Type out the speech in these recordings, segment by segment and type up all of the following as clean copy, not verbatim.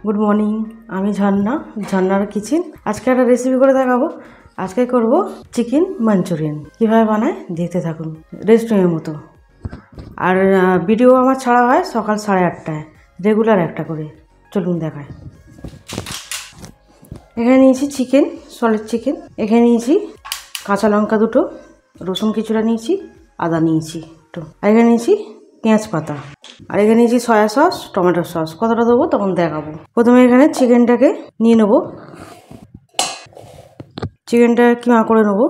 Good morning, আমি ঝর্ণার kitchen. আজকে একটা রেসিপি করে দেখাবো। আজকে করব চিকেন মাঞ্চুরিয়ান। কীভাবে বানায় দেখতে থাকুন, রেস্টুরেন্টের মতো। আর ভিডিও আমার ছাড়া হয় সকাল 8:30টায়, রেগুলার একটা করে। চলুন দেখায়। এখানে নিয়েছি চিকেন, সলিড চিকেন। এখানে নিয়েছি কাঁচা লঙ্কা 2টো, রসুন কিছুটা নিয়েছি, আদা নিয়েছি একটু, আর এখানে নিয়েছি পেঁয়াজ পাতা, আর এখানে নিয়েছি সয়া সস, টমেটো সস। কতটা দেবো তখন দেখাবো। প্রথমে এখানে চিকেনটাকে নিয়ে নেবো। চিকেনটা কিমা করে নেবো।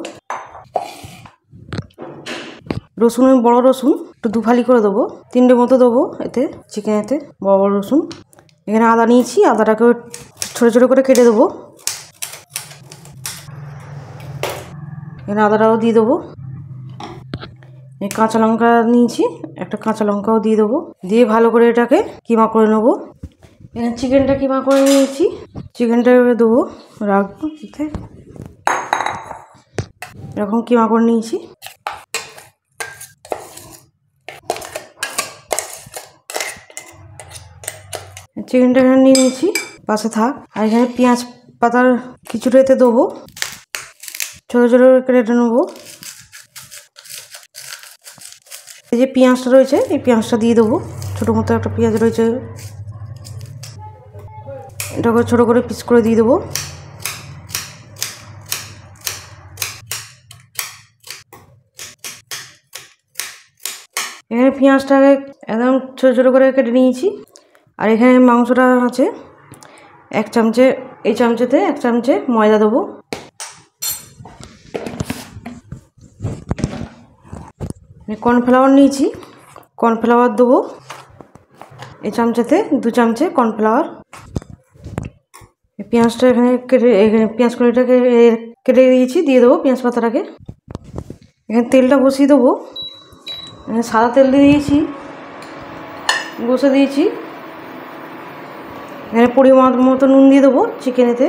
রসুন, বড় রসুন একটু 2 ফালি করে দেবো, 3টে মতো দেবো এতে, চিকেনেতে বড় বড় রসুন। এখানে আদা নিয়েছি, আদাটাকে ছোটো ছোটো করে কেটে দেবো। এখানে আদাটাও দিয়ে দেবো। এই কাঁচা লঙ্কা নিয়েছি, একটা কাঁচা লঙ্কাও দিয়ে দেবো। দিয়ে ভালো করে এটাকে কিমা করে নেবো। এখানে চিকেনটা কিমা করে নিয়েছি, চিকেনটা দেবো, রাখবো এতে। এরকম কিমা করে নিয়েছি। চিকেনটা এখানে নিয়ে নিয়েছি, পাশে থাক। আর এখানে পেঁয়াজ পাতার কিছুটা এতে দেবো, ছোটো ছোটো কেটে নেবো। এই যে পেঁয়াজটা রয়েছে, এই পেঁয়াজটা দিয়ে দেবো। ছোটো মতো একটা পেঁয়াজ রয়েছে, এটাকে ছোটো করে পিস করে দিয়ে দেবো। এখানে পেঁয়াজটাকে একদম ছোটো ছোটো করে কেটে নিয়েছি। আর এখানে মাংসটা আছে 1 চামচে, এই চামচেতে 1 চামচে ময়দা দেবো। কর্নফ্লাওয়ার নিয়েছি, কর্নফ্লাওয়ার দেবো এই চামচেতে 2 চামচে কর্নফ্লাওয়ার। পেঁয়াজটা এখানে পেঁয়াজ কলিটাকে কেটে দিয়েছি, দিয়ে দেবো পেঁয়াজ পাতাটাকে। এখানে তেলটা বসিয়ে দেবো। সাদা তেল দিয়ে দিয়েছি, বসে দিয়েছি। এখানে পরিমাণ মতো নুন দিয়ে দেবো চিকেনেতে।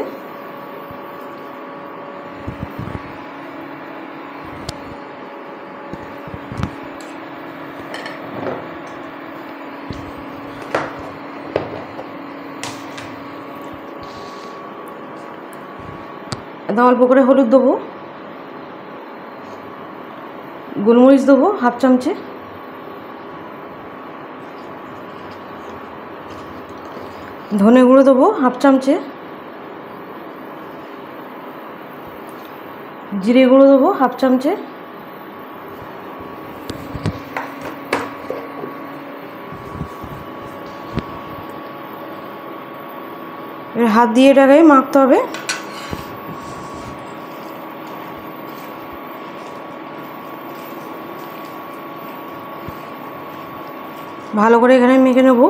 একদম অল্প করে হলুদ দেবো, গোলমরিচ দেবো 1/2 চামচে, ধনে গুঁড়ো দেবো 1/2 চামচে, জিরে গুঁড়ো দেবো 1/2 চামচে, এবার হাত দিয়ে এটাকে মাখতে হবে। ভালো করে এখানে মেখে নেব।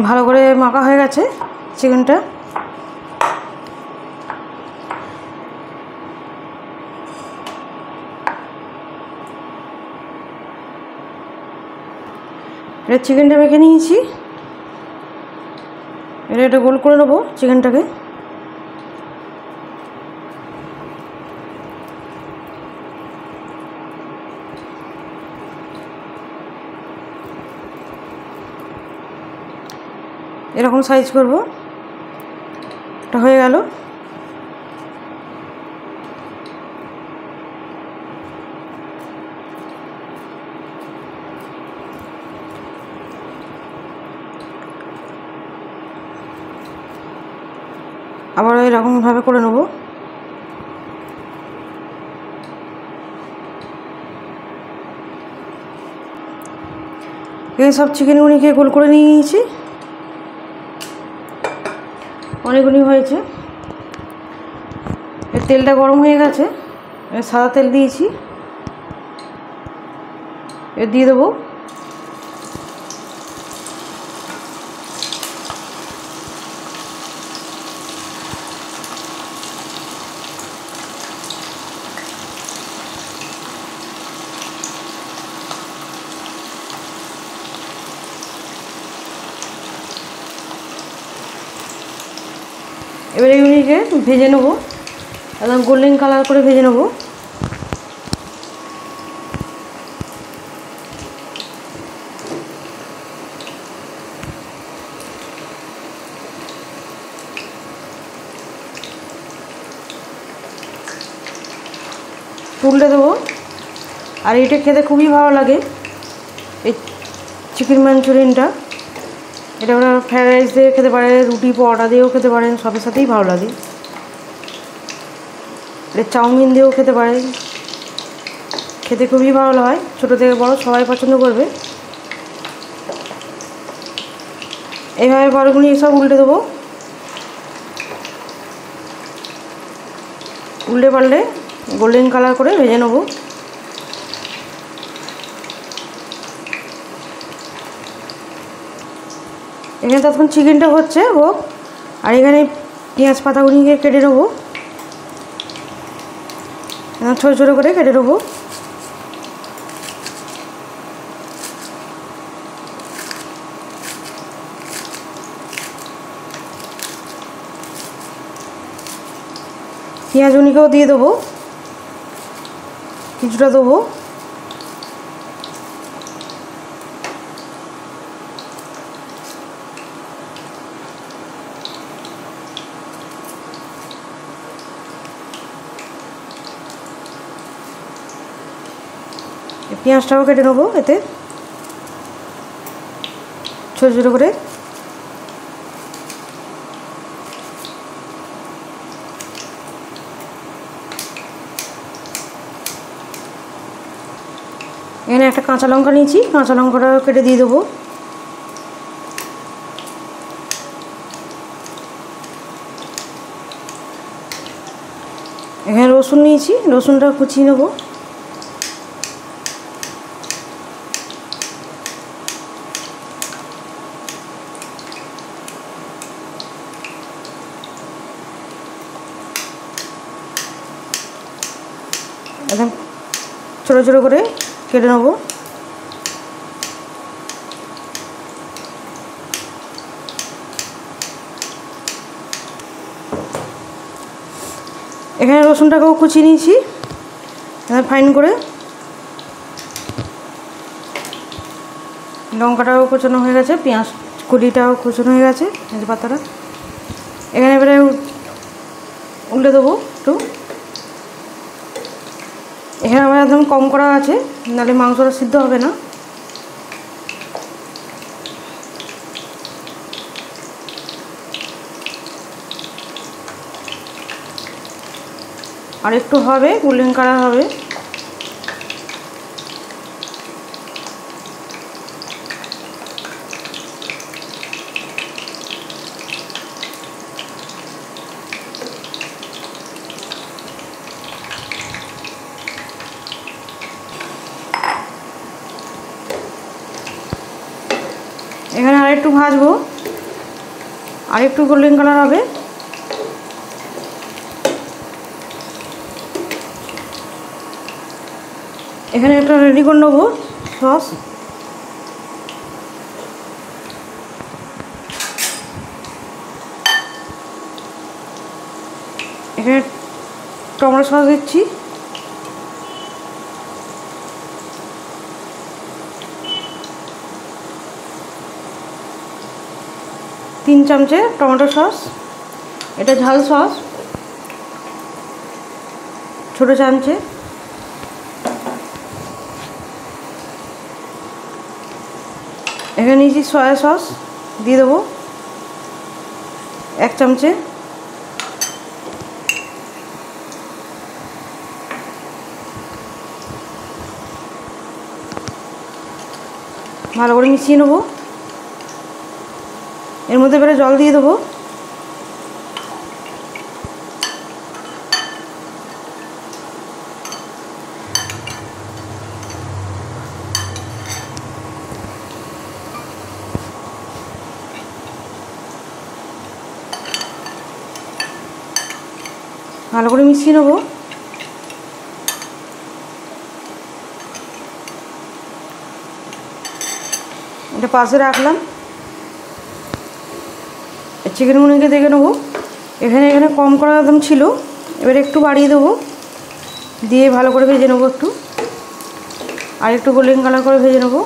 ভালো করে মাখা হয়ে গেছে চিকেনটা। এটা চিকেনটা মেখে নিয়েছি, এটা গোল করে নেবো চিকেনটাকে। এরকম সাইজ করব। এটা হয়ে গেল। আবার এরকমভাবে করে নেব। এই সব চিকেনগুলিকে গোল করে নিয়ে নিয়েছি, অনেকগুলি হয়েছে। এর তেলটা গরম হয়ে গেছে, সাদা তেল দিয়েছি, এর দিয়ে দেবো। এবারে এগুলিকে ভেজে নেবো, একদম গোল্ডেন কালার করে ভেজে নেবো। তুলে দেবো। আর এটা খেতে খুবই ভালো লাগে, এই চিকেন মাঞ্চুরিয়ানটা। এটা ওরা ফ্রায়েড রাইস দিয়ে খেতে পারে, রুটি পরোটা দিয়েও খেতে পারেন, সবের সাথেই ভালো লাগে। এটা চাউমিন দিয়েও খেতে পারেন, খেতে খুবই ভালো হয়। ছোটো থেকে বড় সবাই পছন্দ করবে। এইভাবে বড়গুলি সব উল্টে দেবো। উল্টে পাল্টে গোল্ডেন কালার করে ভেজে নেবো। এখানে তখন চিকেনটা হচ্ছে হোক, আর এখানে পেঁয়াজ পাতাগুলিকে কেটে নেবো, ছোটো ছোটো করে কেটে নেবো। পেঁয়াজগুলিকেও দিয়ে দেবো, কিছুটা দেবো। পেঁয়াজটাও কেটে নেবো এতে ছোটো ছোটো করে। এখানে একটা কাঁচা লঙ্কা নিয়েছি, কাঁচা লঙ্কাটাও কেটে দিয়ে দেবো। এখানে রসুন নিয়েছি, রসুনটা কুচিয়ে নেবো। একদম ছোটো ছোটো করে কেটে নেবো। এখানে রসুনটাকেও কুচিয়ে নিয়েছি ফাইন করে। লঙ্কাটাও কুচানো হয়ে গেছে, পেঁয়াজ কুলিটাও কুচানো হয়ে গেছে, পাতাটা। এখানে এবারে উল্টে দেবো একটু। এখানে আমার একদম কম করা আছে, নাহলে মাংসটা সিদ্ধ হবে না। আর একটু হবে, গোল্ডেন কালার হবে। এখানে আরেকটু ভাজবো, আরেকটু গোল্ডেন কালার হবে। এখানে একটা রেডি করে নেবো সস। এখানে টমেটো সস দিচ্ছি, তিন চামচে টমেটো সস। এটা ঝাল সস, ছোটো চামচে। এখানে নিয়েছি সয়া সস, দিয়ে দেবো 1 চামচে। ভালো করে মিশিয়ে নেবো। এর মধ্যে এবারে জল দিয়ে দেবো। ভালো করে মিশিয়ে নেবো। এটা পাশে রাখলাম। চিকেনগুলোকে দেখে নেবো। এখানে কম করা একদম ছিল, এবার একটু বাড়িয়ে দেবো, দিয়ে ভালো করে ভেজে নেবো একটু। আর একটু গোল্ডেন কালার করে ভেজে নেবো।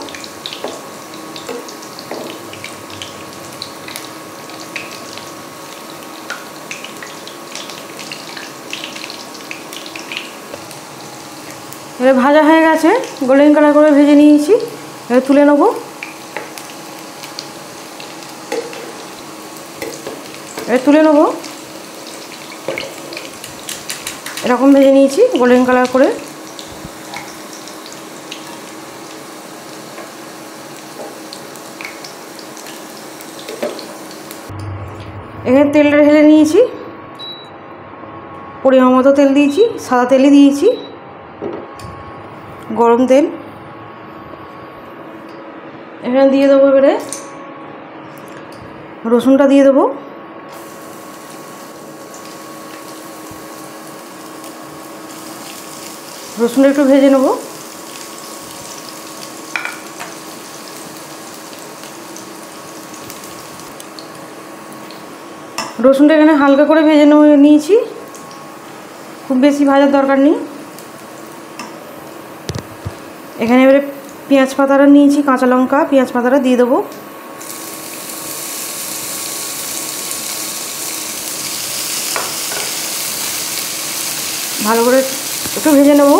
এবার ভাজা হয়ে গেছে, গোল্ডেন কালার করে ভেজে নিয়েছি। এবার তুলে নেবো। এরকম ভেজে নিয়েছি গোল্ডেন কালার করে। এখানে তেলটা ঢেলে নিয়েছি, পরিমাণ মতো তেল দিয়েছি, সাদা তেলই দিয়েছি, গরম তেল। এখানে দিয়ে দেবো এবারে রসুনটা দিয়ে দেবো। রসুনটা একটু ভেজে নেব। রসুনটা এখানে হালকা করে ভেজে নিয়েছি, খুব বেশি ভাজার দরকার নেই। এখানে এবারে পেঁয়াজ পাতাটা নিয়েছি, কাঁচা লঙ্কা পেঁয়াজ পাতাটা দিয়ে দেবো। ভালো করে একটু ভেজে নেব,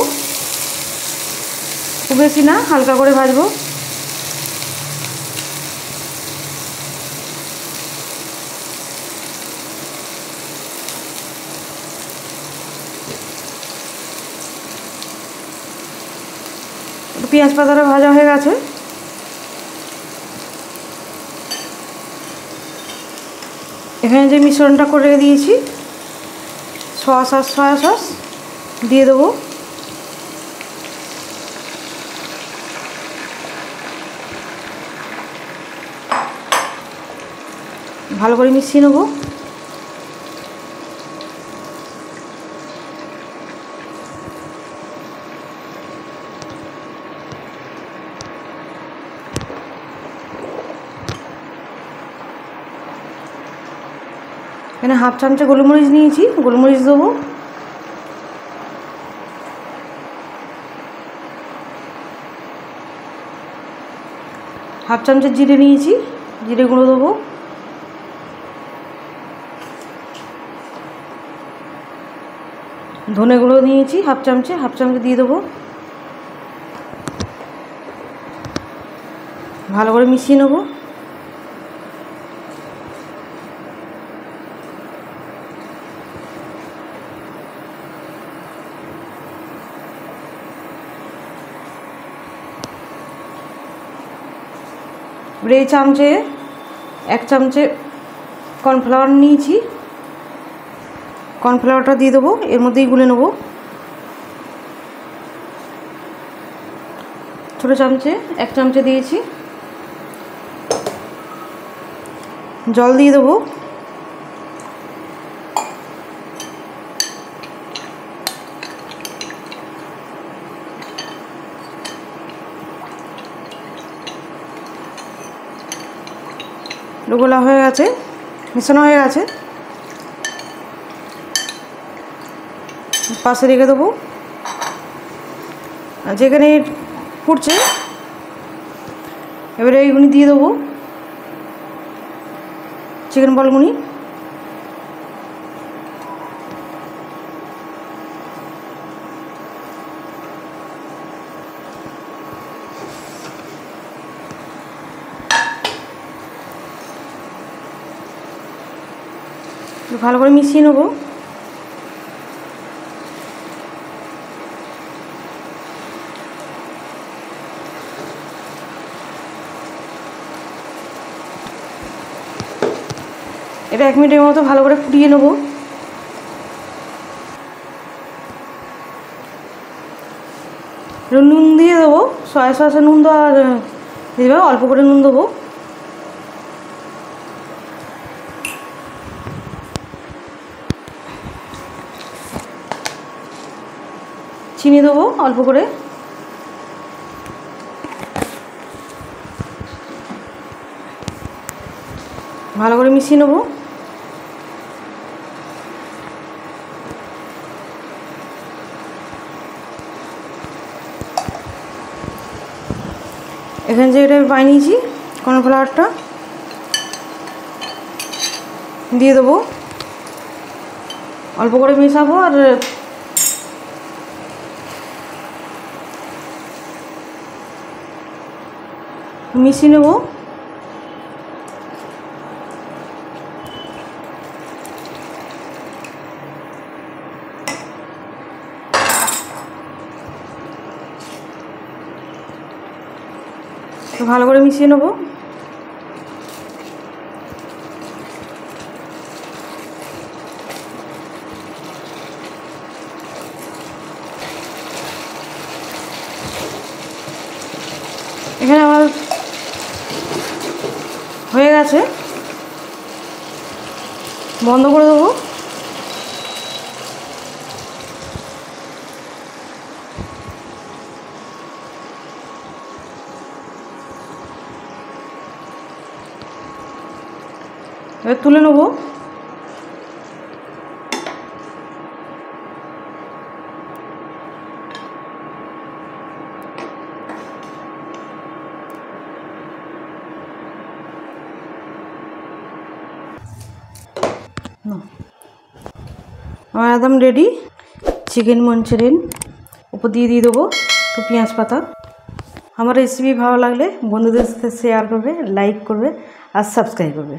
খুব বেশি না, হালকা করে ভাজবো। পেঁয়াজ পাতাটা ভাজা হয়ে গেছে। এখানে যে মিশ্রণটা করে রেখে দিয়েছি, সয়া সস দিয়ে দেবো। ভালো করে মিশিয়ে নেবো। এখানে হাফ চামচে গোলমরিচ নিয়েছি, গোলমরিচ দেবো। হাফ চামচে জিরে নিয়েছি, জিরে গুঁড়ো দেবো। ধনে গুঁড়ো নিয়েছি হাফ চামচে দিয়ে দেবো। ভালো করে মিশিয়ে নেবো। এই চামচে 1 চামচে কর্নফ্লাওয়ার নিয়েছি, কর্নফ্লাওয়ারটা দিয়ে দেবো, এর মধ্যেই গুলে নেবো। ছোটো চামচে 1 চামচে দিয়েছি। জল দিয়ে দেবো। গোলা হয়ে গেছে, মেশানো হয়ে গেছে, পাশে রেখে দেবো। যেখানে ফুটছে এবারে এইগুলি দিয়ে দেবো, চিকেন বলগুনি। ভালো করে মিশিয়ে নেবো। এটা 1 মিনিটের মতো ভালো করে ফুটিয়ে নেব। নুন দিয়ে দেবো, সয়া সসে নুন দেওয়া দেবে, অল্প করে নুন দেবো। চিনি দেবো অল্প করে। ভালো করে মিশিয়ে নেবো। এখানে যে এটা বানিয়েছি কর্নফ্লাওয়ারটা দিয়ে দেবো, অল্প করে মেশাবো। আর মিশিয়ে নেব। তো ভালো করে মিশিয়ে নেব। এখানে আমার হয়ে গেছে, বন্ধ করে দেবো। এবার তুলে নেব। আমার একদম রেডি চিকেন মঞ্চুরিয়ান। উপর দিয়ে দেবো একটু পেঁয়াজ পাতা। আমার রেসিপি ভালো লাগলে বন্ধুদের সাথে শেয়ার করবে, লাইক করবে আর সাবস্ক্রাইব করবে।